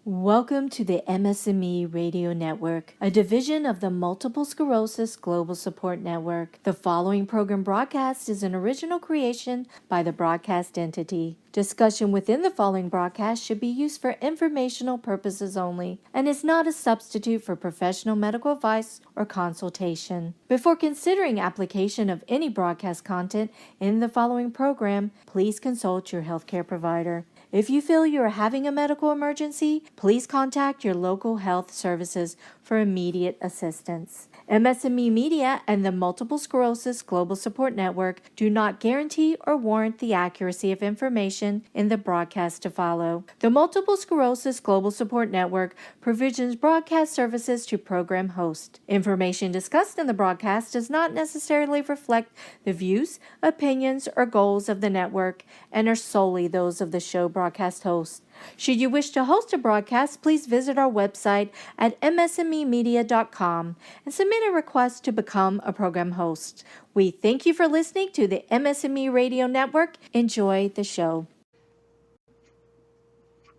Welcome to the MS&Me Radio Network, a division of the Multiple Sclerosis Global Support Network. The following program broadcast is an original creation by the broadcast entity. Discussion within the following broadcast should be used for informational purposes only and is not a substitute for professional medical advice or consultation. Before considering application of any broadcast content in the following program, please consult your healthcare provider. If you feel you are having a medical emergency, please contact your local health services for immediate assistance. MS&Me Media and the Multiple Sclerosis Global Support Network do not guarantee or warrant the accuracy of information in the broadcast to follow. The Multiple Sclerosis Global Support Network provisions broadcast services to program hosts. Information discussed in the broadcast does not necessarily reflect the views, opinions, or goals of the network and are solely those of the show broadcast host. Should you wish to host a broadcast, please visit our website at msmemedia.com and submit a request to become a program host. We thank you for listening to the MS&Me Radio Network. Enjoy the show.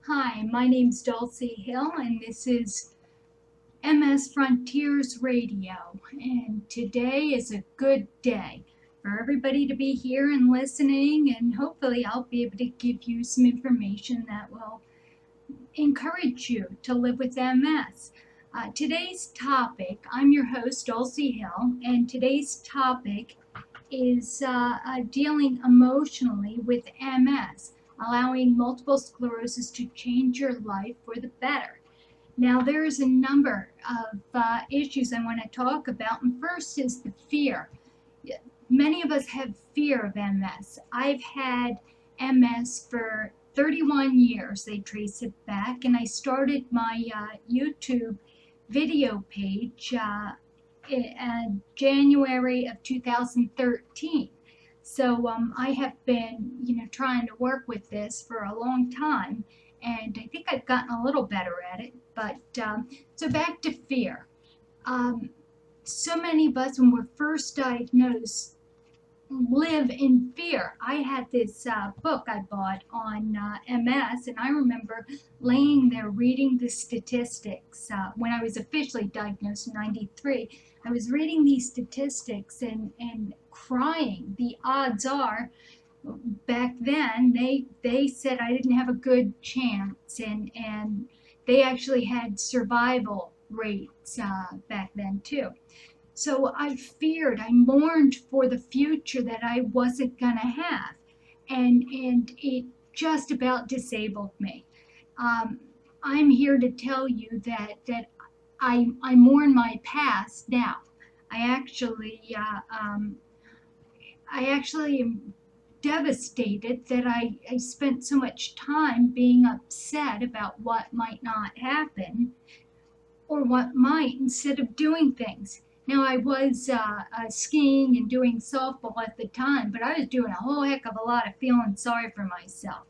Hi, my name's Dulcie Hill, and this is MS Frontiers Radio. And today is a good day for everybody to be here and listening, and hopefully I'll be able to give you some information that will encourage you to live with MS. Today's topic, I'm your host, Dulcie Hill, and today's topic is dealing emotionally with MS, allowing multiple sclerosis to change your life for the better. Now, there's a number of issues I want to talk about, and first is the fear. Many of us have fear of MS. I've had MS for 31 years. They trace it back, and I started my YouTube video page in January of 2013. So I have been, trying to work with this for a long time, and I think I've gotten a little better at it. But so back to fear. So many of us, when we're first diagnosed, live in fear. I had this book I bought on MS, and I remember laying there reading the statistics when I was officially diagnosed in '93. I was reading these statistics and crying. The odds are, back then, they said I didn't have a good chance, and they actually had survival rates back then too. So I feared, I mourned for the future that I wasn't going to have. And it just about disabled me. I'm here to tell you that I mourn my past now. I actually am devastated that I spent so much time being upset about what might not happen or what might, instead of doing things. Now, I was skiing and doing softball at the time, but I was doing a whole heck of a lot of feeling sorry for myself.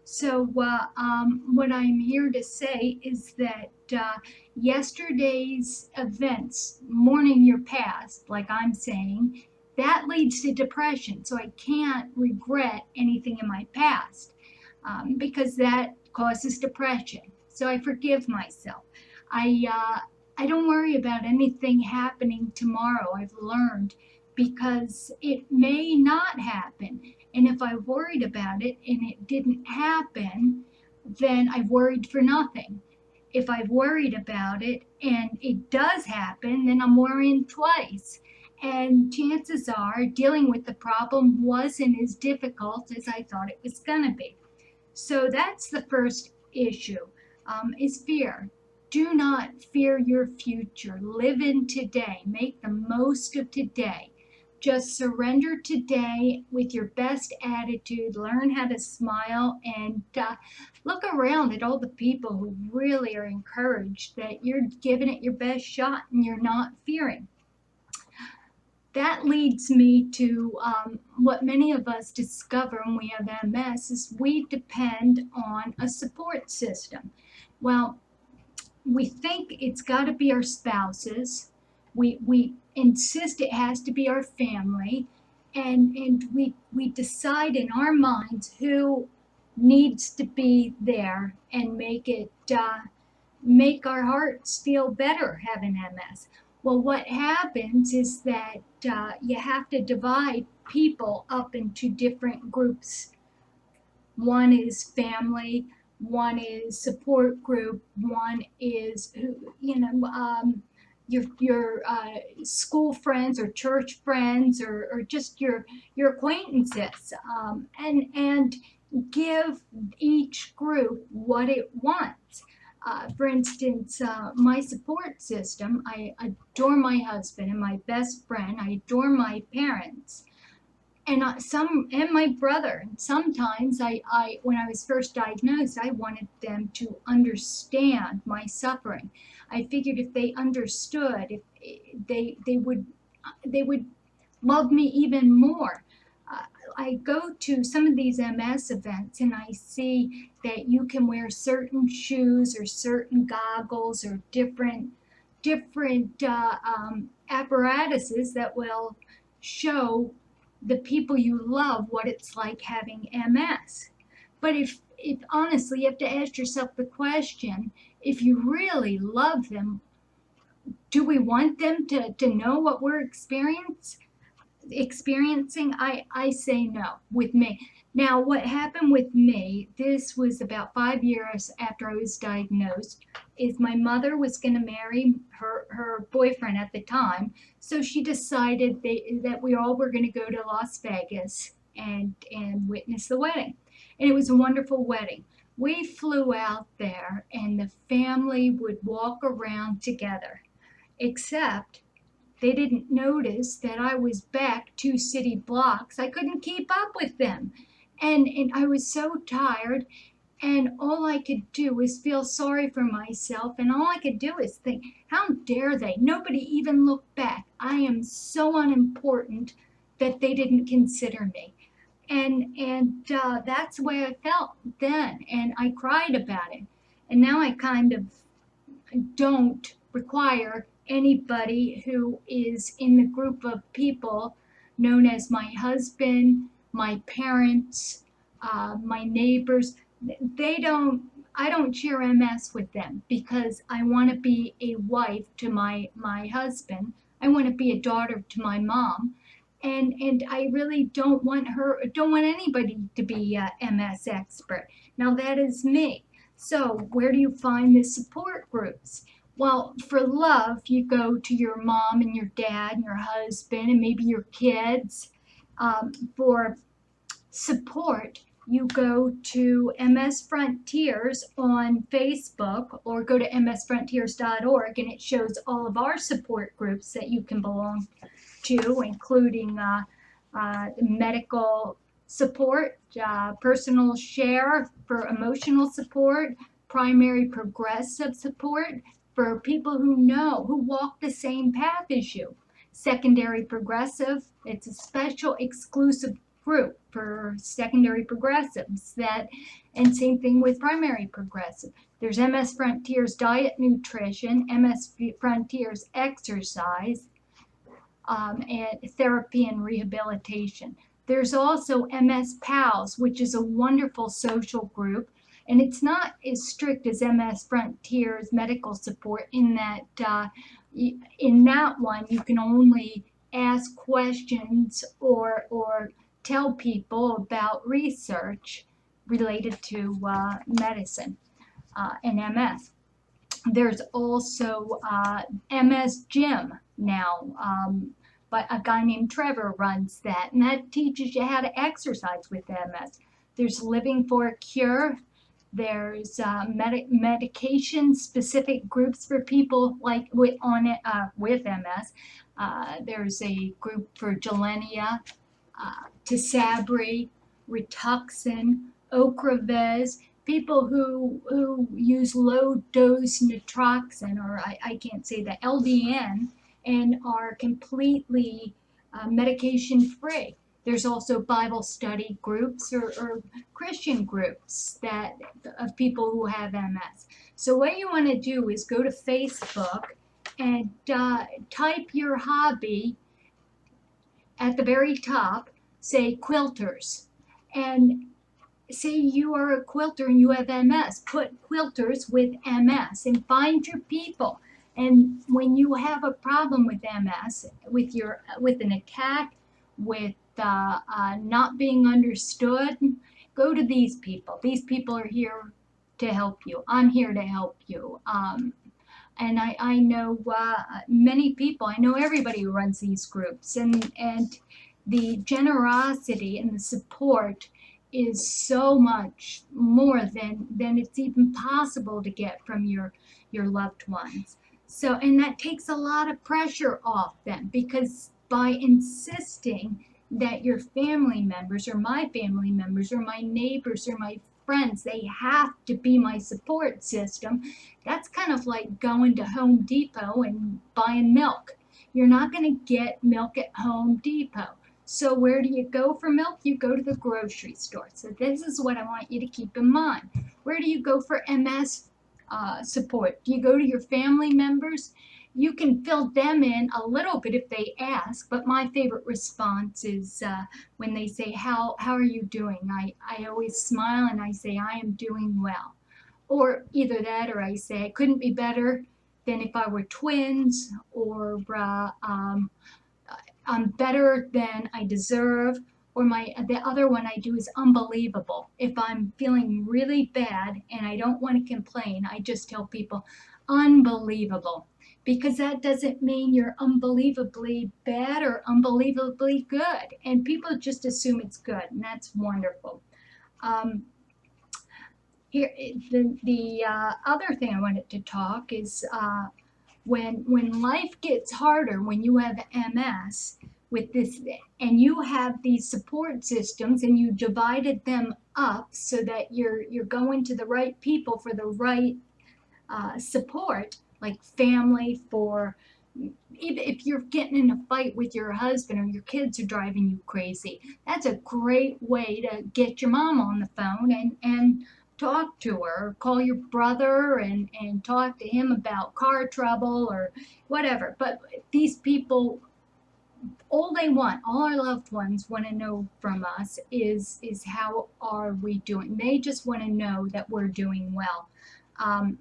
So what I'm here to say is that yesterday's events, mourning your past, like I'm saying, that leads to depression. So I can't regret anything in my past because that causes depression. So I forgive myself. I don't worry about anything happening tomorrow, I've learned, because it may not happen. And if I worried about it and it didn't happen, then I worried for nothing. If I've worried about it and it does happen, then I'm worrying twice. And chances are dealing with the problem wasn't as difficult as I thought it was going to be. So that's the first issue, is fear. Do not fear your future. Live in today. Make the most of today. Just surrender today with your best attitude. Learn how to smile and look around at all the people who really are encouraged that you're giving it your best shot and you're not fearing. That leads me to what many of us discover when we have MS is we depend on a support system. Well, we think it's got to be our spouses. We insist it has to be our family, and we decide in our minds who needs to be there and make our hearts feel better having MS. Well, what happens is that you have to divide people up into different groups. One is family, one is support group, one is your school friends or church friends or just your acquaintances, and give each group what it wants. For instance, my support system, I adore my husband and my best friend. I adore my parents and my brother. And sometimes I when I was first diagnosed, I wanted them to understand my suffering. I figured if they understood, if they would love me even more. Uh, I go to some of these MS events and I see that you can wear certain shoes or certain goggles or different apparatuses that will show the people you love what it's like having MS. But if honestly, you have to ask yourself the question: if you really love them, do we want them to know what we're experiencing? I say no with me. Now, what happened with me, this was about 5 years after I was diagnosed, is my mother was going to marry her boyfriend at the time. So she decided that we all were going to go to Las Vegas and witness the wedding. And it was a wonderful wedding. We flew out there and the family would walk around together, except they didn't notice that I was back 2 city blocks. I couldn't keep up with them. And I was so tired, and all I could do was feel sorry for myself, and all I could do is think, how dare they? Nobody even looked back. I am so unimportant that they didn't consider me. And that's the way I felt then, and I cried about it. And now I kind of don't require anybody who is in the group of people known as my husband, my parents, my neighbors. They don't. I don't share MS with them because I want to be a wife to my husband. I want to be a daughter to my mom, and I really don't want anybody to be a MS expert. Now that is me. So where do you find the support groups? Well, for love, you go to your mom and your dad and your husband and maybe your kids. For support, you go to MS Frontiers on Facebook or go to msfrontiers.org, and it shows all of our support groups that you can belong to, including medical support, personal share for emotional support, primary progressive support for people who walk the same path as you. Secondary progressive, it's a special exclusive group for secondary progressives and same thing with primary progressive. There's MS Frontiers Diet Nutrition, MS Frontiers Exercise, and therapy and rehabilitation. There's also MS PALS, which is a wonderful social group, and it's not as strict as MS Frontiers medical support in that in that one you can only ask questions or tell people about research related to medicine and MS. There's also MS Gym now, but a guy named Trevor runs that, and that teaches you how to exercise with MS. There's Living for a Cure. There's medication-specific groups for people like with MS. There's a group for Gilenya, Tisabri, Rituxan, Ocrevus, people who use low dose naproxen, or I can't say that, LDN, and are completely medication free. There's also Bible study groups or Christian groups that of people who have MS. So what you want to do is go to Facebook and type your hobby at the very top, say quilters, and say you are a quilter and you have MS, put quilters with MS and find your people. And when you have a problem with MS, with an attack, with not being understood, go to these people. These people are here to help you. I'm here to help you. And I know many people. I know everybody who runs these groups, and the generosity and the support is so much more than it's even possible to get from your loved ones. So, and that takes a lot of pressure off them, because by insisting that your family members or my family members or my neighbors or my friends, they have to be my support system. That's kind of like going to Home Depot and buying milk. You're not going to get milk at Home Depot. So where do you go for milk? You go to the grocery store. So this is what I want you to keep in mind. Where do you go for MS support? Do you go to your family members? You can fill them in a little bit if they ask, but my favorite response is when they say, how are you doing? I always smile and I say, I am doing well. Or either that, or I say, it couldn't be better than if I were twins, or I'm better than I deserve. Or the other one I do is unbelievable. If I'm feeling really bad and I don't want to complain, I just tell people unbelievable, because that doesn't mean you're unbelievably bad or unbelievably good. And people just assume it's good, and that's wonderful. Um, Here, the other thing I wanted to talk is when life gets harder, when you have MS with this, and you have these support systems, and you divided them up so that you're going to the right people for the right support, like family for, even if you're getting in a fight with your husband or your kids are driving you crazy, that's a great way to get your mom on the phone and talk to her. Call your brother and talk to him about car trouble or whatever. But these people, all our loved ones want to know from us is how are we doing. They just want to know that we're doing well. um,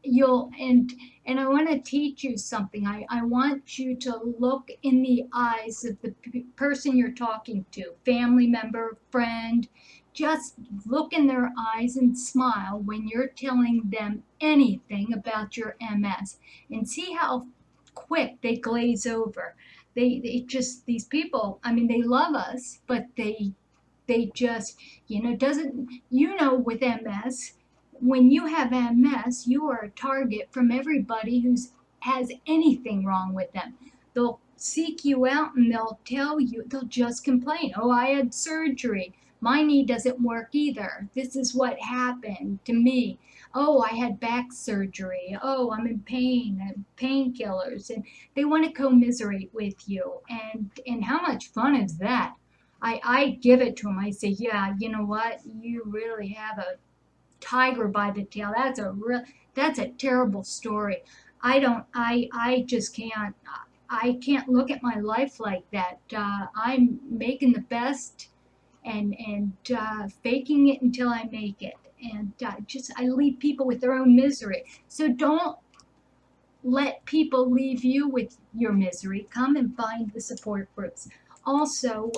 you'll and I want to teach you something. I want you to look in the eyes of the person you're talking to, family member, friend. Just look in their eyes and smile when you're telling them anything about your MS, and see how quick they glaze over. They just, these people, I mean, they love us, but they just, doesn't, with MS, when you have MS, you are a target from everybody who's has anything wrong with them. They'll seek you out and they'll tell you, they'll just complain. Oh, I had surgery. My knee doesn't work either. This is what happened to me. Oh, I had back surgery. Oh, I'm in pain. I have painkillers. And they want to commiserate with you. And how much fun is that? I give it to them. I say, yeah, you know what? You really have a tiger by the tail. That's a terrible story. I just can't. I can't look at my life like that. I'm making the best and faking it until I make it. And I leave people with their own misery. So don't let people leave you with your misery. Come and find the support groups. Also,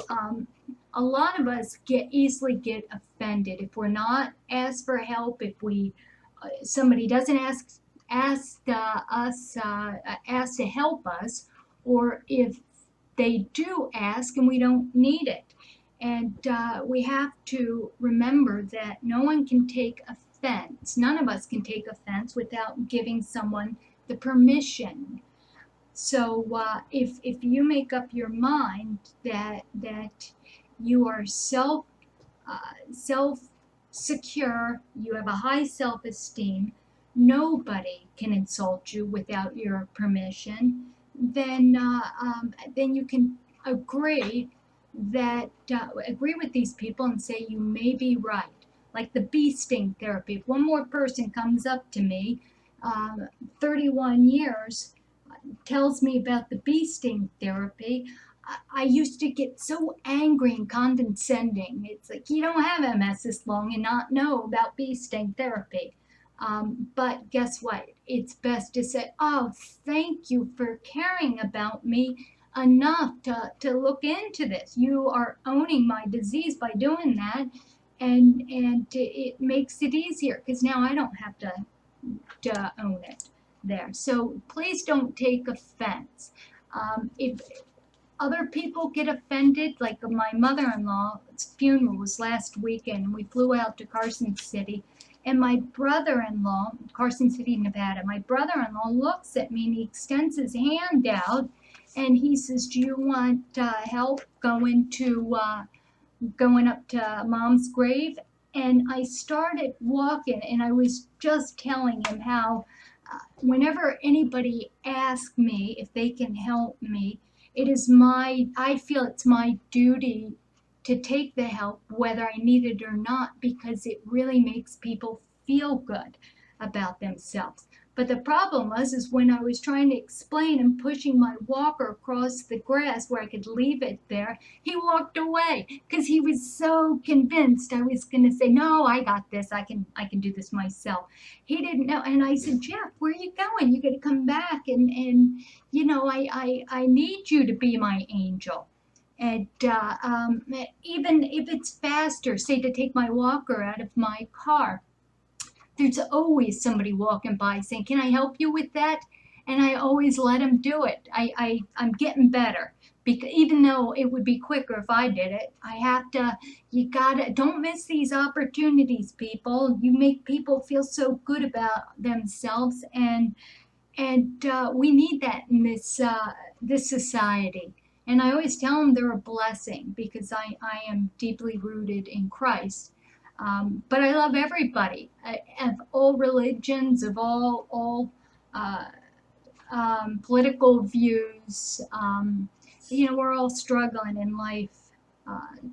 a lot of us easily get offended if we're not asked for help. If somebody doesn't ask to help us, or if they do ask and we don't need it. And we have to remember that no one can take offense. None of us can take offense without giving someone the permission. So if you make up your mind that you are self secure, you have a high self esteem, nobody can insult you without your permission, then you can agree agree with these people and say you may be right. Like the bee sting therapy. If one more person comes up to me, 31 years, tells me about the bee sting therapy, I used to get so angry and condescending. It's like, you don't have MS this long and not know about bee sting therapy. But guess what? It's best to say, oh, thank you for caring about me enough to look into this. You are owning my disease by doing that. And it makes it easier because now I don't have to own it there. So please don't take offense. If other people get offended, like my mother-in-law's funeral was last weekend, and we flew out to Carson City, and my brother-in-law, Carson City, Nevada, my brother-in-law looks at me and he extends his hand out and he says, do you want help going up to mom's grave? And I started walking and I was just telling him how whenever anybody asks me if they can help me, I feel it's my duty to take the help whether I need it or not because it really makes people feel good about themselves. But the problem is when I was trying to explain and pushing my walker across the grass where I could leave it there, he walked away because he was so convinced I was going to say, no, I got this. I can do this myself. He didn't know. And I said, Jeff, where are you going? You got to come back. And I need you to be my angel. And even if it's faster, say to take my walker out of my car, there's always somebody walking by saying, can I help you with that? And I always let them do it. I'm getting better. Because even though it would be quicker if I did it, don't miss these opportunities, people. You make people feel so good about themselves, and we need that in this society. And I always tell them they're a blessing because I am deeply rooted in Christ. But I love everybody of all religions, of all uh, political views. We're all struggling in life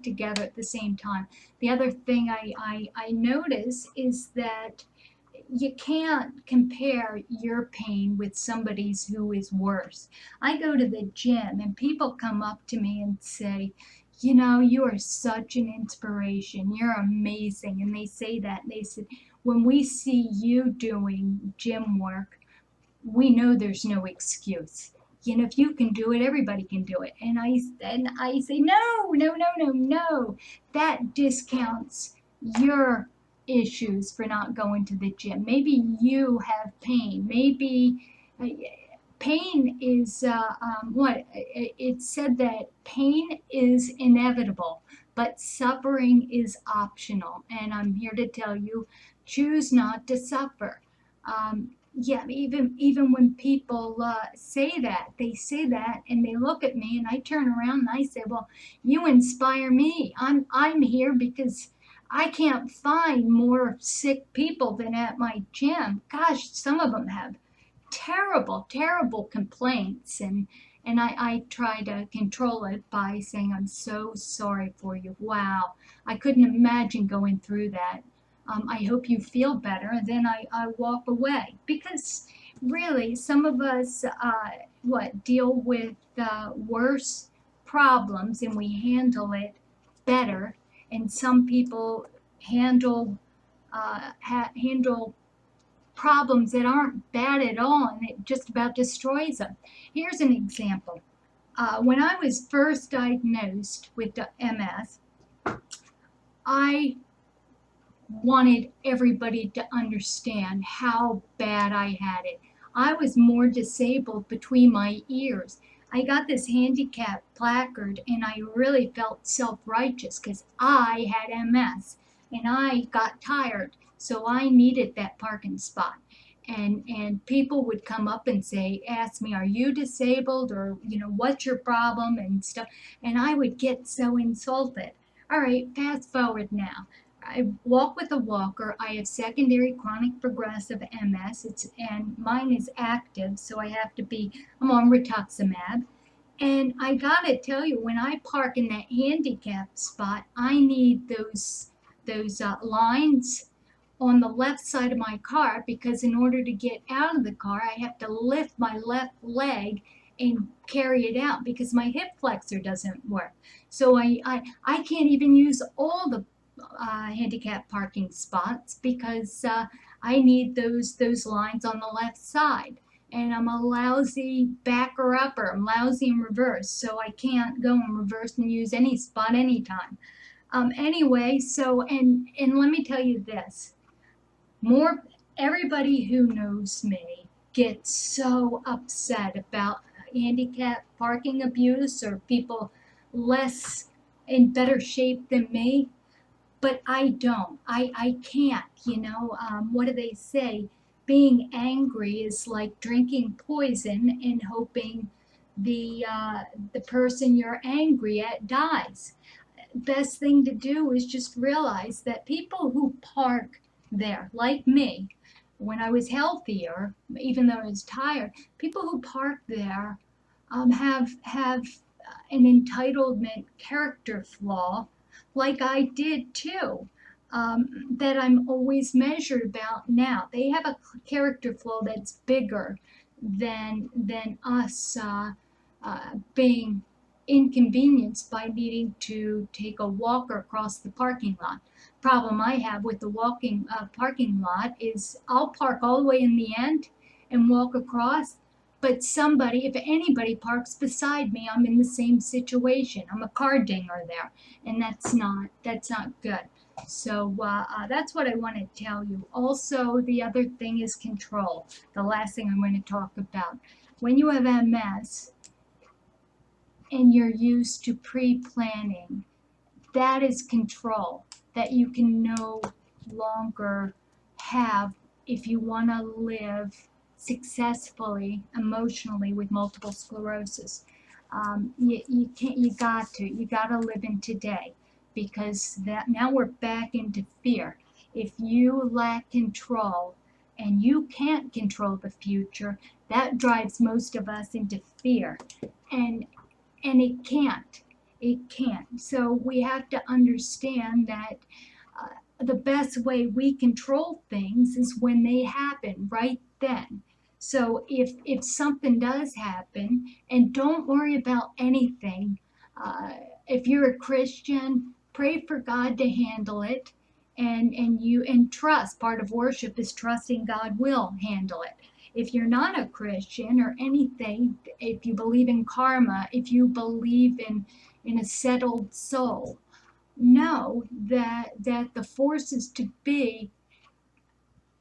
together at the same time. The other thing I notice is that you can't compare your pain with somebody's who is worse. I go to the gym and people come up to me and say, you are such an inspiration. You're amazing. And they say that. They said, when we see you doing gym work, we know there's no excuse. If you can do it, everybody can do it. And I say, no, no, no, no, no. That discounts your issues for not going to the gym. Maybe you have pain. Maybe pain is what? It's said that pain is inevitable, but suffering is optional. And I'm here to tell you, choose not to suffer. Yeah, even when people say that, they say that, and they look at me, and I turn around and I say, "Well, you inspire me. I'm here because I can't find more sick people than at my gym. Gosh, some of them have terrible, terrible complaints, and I try to control it by saying, I'm so sorry for you. Wow, I couldn't imagine going through that. I hope you feel better. And then I walk away because really some of us deal with worse problems and we handle it better, and some people handle problems that aren't bad at all and it just about destroys them. Here's an example. When I was first diagnosed with MS, I wanted everybody to understand how bad I had it. I was more disabled between my ears. I got this handicap placard and I really felt self-righteous because I had MS and I got tired, so I needed that parking spot. And people would come up and ask me, are you disabled, or what's your problem and stuff, and I would get so insulted. All right, fast forward now. I walk with a walker. I have secondary chronic progressive MS. And mine is active, so I'm on rituximab. And I gotta tell you, when I park in that handicap spot, I need those lines on the left side of my car, because in order to get out of the car, I have to lift my left leg and carry it out because my hip flexor doesn't work. So I can't even use all the handicap parking spots because I need those lines on the left side. And I'm a lousy backer upper. I'm lousy in reverse, so I can't go in reverse and use any spot anytime. Anyway, so and let me tell you this: more everybody who knows me gets so upset about handicap parking abuse or people less in better shape than me, but I don't. I can't, what do they say? Being angry is like drinking poison and hoping the person you're angry at dies. Best thing to do is just realize that people who park there, like me, when I was healthier, even though I was tired, people who park there have an entitlement character flaw, like I did too, that I'm always measured about now. They have a character flaw that's bigger than us being inconvenienced by needing to take a walker across the parking lot. Problem I have with the walking parking lot is I'll park all the way in the end and walk across, but somebody, if anybody parks beside me, I'm in the same situation. I'm a car dinger there, and that's not good. So that's what I want to tell you. Also, the other thing is control. The last thing I'm going to talk about. When you have MS and you're used to pre-planning, that is control that you can no longer have if you want to live successfully emotionally with multiple sclerosis. You can't. You got to live in today, because that now we're back into fear. If you lack control and you can't control the future, that drives most of us into fear, and it can't. It can't. So we have to understand that the best way we control things is when they happen right then. So if something does happen, and don't worry about anything, if you're a Christian, pray for God to handle it, and trust. Part of worship is trusting God will handle it. If you're not a Christian or anything, if you believe in karma, if you believe in a settled soul, know that the forces to be,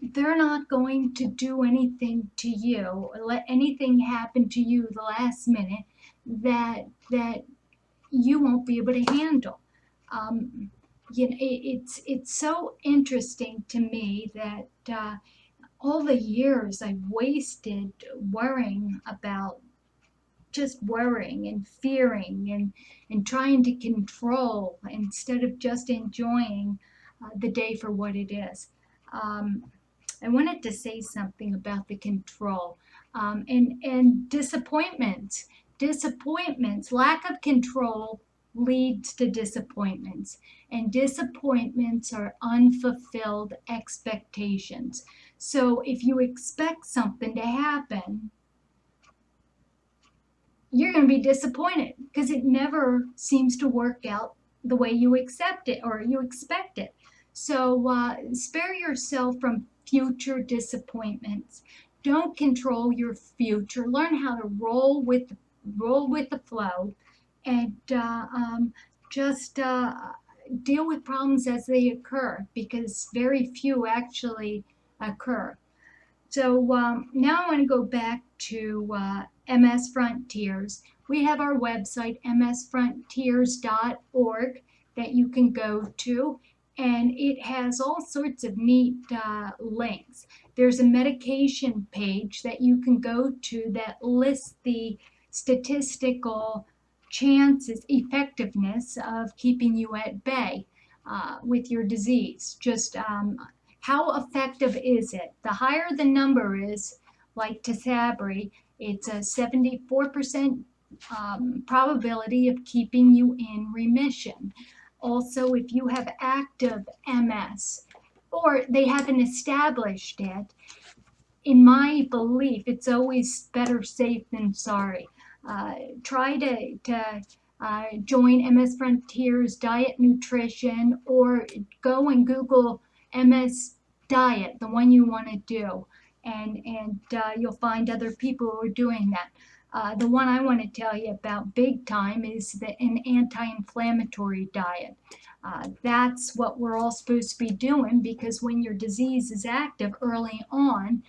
they're not going to do anything to you or let anything happen to you the last minute that you won't be able to handle. It's so interesting to me that all the years I've wasted worrying about, just worrying and fearing and trying to control instead of just enjoying the day for what it is. I wanted to say something about the control, and disappointments. Disappointments, lack of control leads to disappointments, and disappointments are unfulfilled expectations. So if you expect something to happen, you're going to be disappointed because it never seems to work out the way you accept it or you expect it. So spare yourself from future disappointments. Don't control your future. Learn how to roll with the flow, and just deal with problems as they occur, because very few actually occur. So now I want to go back to MS Frontiers. We have our website, msfrontiers.org, that you can go to, and it has all sorts of neat links. There's a medication page that you can go to that lists the statistical chances, effectiveness of keeping you at bay with your disease. Just how effective is it? The higher the number is, like Tisabri, it's a 74% probability of keeping you in remission. Also, if you have active MS or they haven't established it, in my belief, it's always better safe than sorry. try to join MS Frontiers Diet Nutrition, or go and Google MS Diet, the one you want to do, and you'll find other people who are doing that. The one I want to tell you about big time is an anti-inflammatory diet. That's what we're all supposed to be doing, because when your disease is active early on,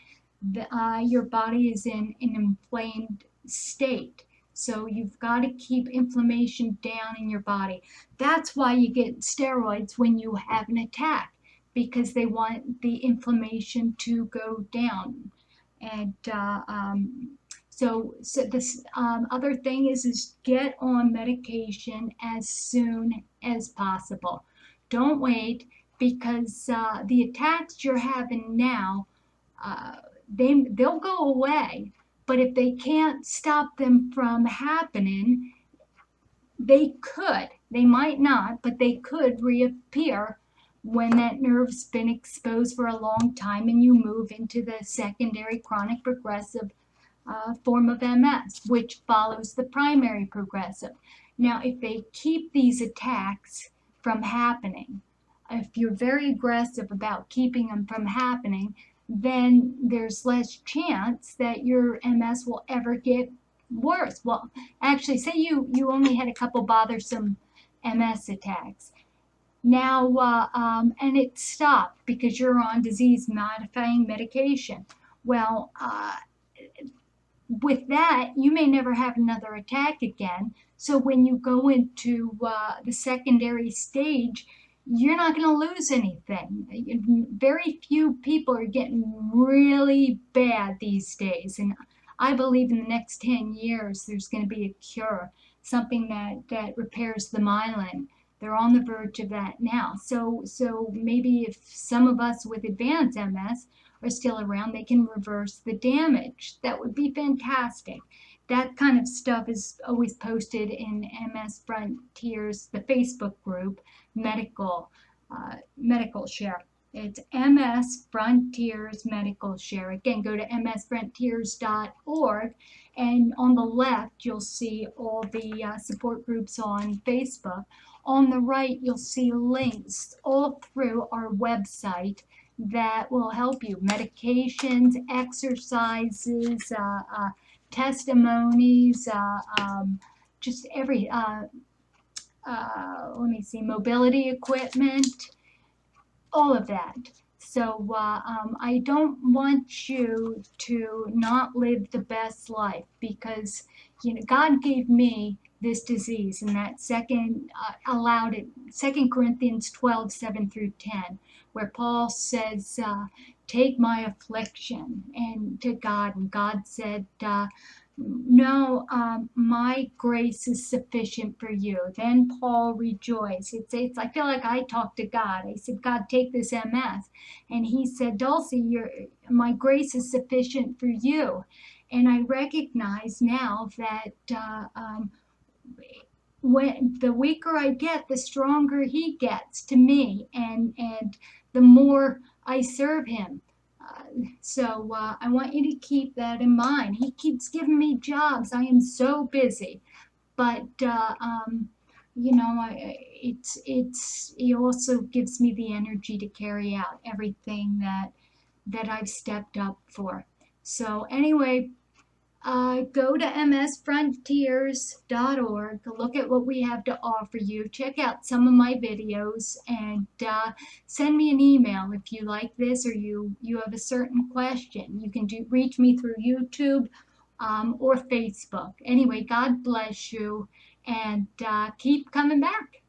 your body is in an inflamed state. So you've got to keep inflammation down in your body. That's why you get steroids when you have an attack, because they want the inflammation to go down. And so this other thing is get on medication as soon as possible. Don't wait, because the attacks you're having now, uh, they'll go away. But if they can't stop them from happening, they might not, but they could reappear when that nerve's been exposed for a long time and you move into the secondary chronic progressive form of MS, which follows the primary progressive. Now, if they keep these attacks from happening, if you're very aggressive about keeping them from happening, then there's less chance that your MS will ever get worse. Well, actually, say you only had a couple bothersome MS attacks. Now, and it stopped because you're on disease modifying medication. Well, with that, you may never have another attack again. So when you go into the secondary stage, you're not going to lose anything. Very few people are getting really bad these days. And I believe in the next 10 years, there's going to be a cure, something that repairs the myelin. They're on the verge of that now. So maybe if some of us with advanced MS are still around, they can reverse the damage. That would be fantastic. That kind of stuff is always posted in MS Frontiers, the Facebook group, medical share. It's MS Frontiers Medical Share. Again, go to msfrontiers.org, and on the left, you'll see all the support groups on Facebook. On the right, you'll see links all through our website that will help you. Medications, exercises, testimonies, just every, let me see, mobility equipment, all of that. So I don't want you to not live the best life, because God gave me this disease, and that allowed it. 2 Corinthians 12:7-10, where Paul says, take my affliction and to God, and God said, no, my grace is sufficient for you. Then Paul rejoiced. I feel like I talked to God. I said, God, take this MS. And he said, Dulcie, my grace is sufficient for you. And I recognize now that when the weaker I get, the stronger he gets to me, and the more I serve him. So I want you to keep that in mind. He keeps giving me jobs. I am so busy, but he also gives me the energy to carry out everything that I've stepped up for. So anyway, go to msfrontiers.org, look at what we have to offer you, check out some of my videos, and send me an email if you like this or you have a certain question. You can reach me through YouTube or Facebook. Anyway, God bless you, and keep coming back.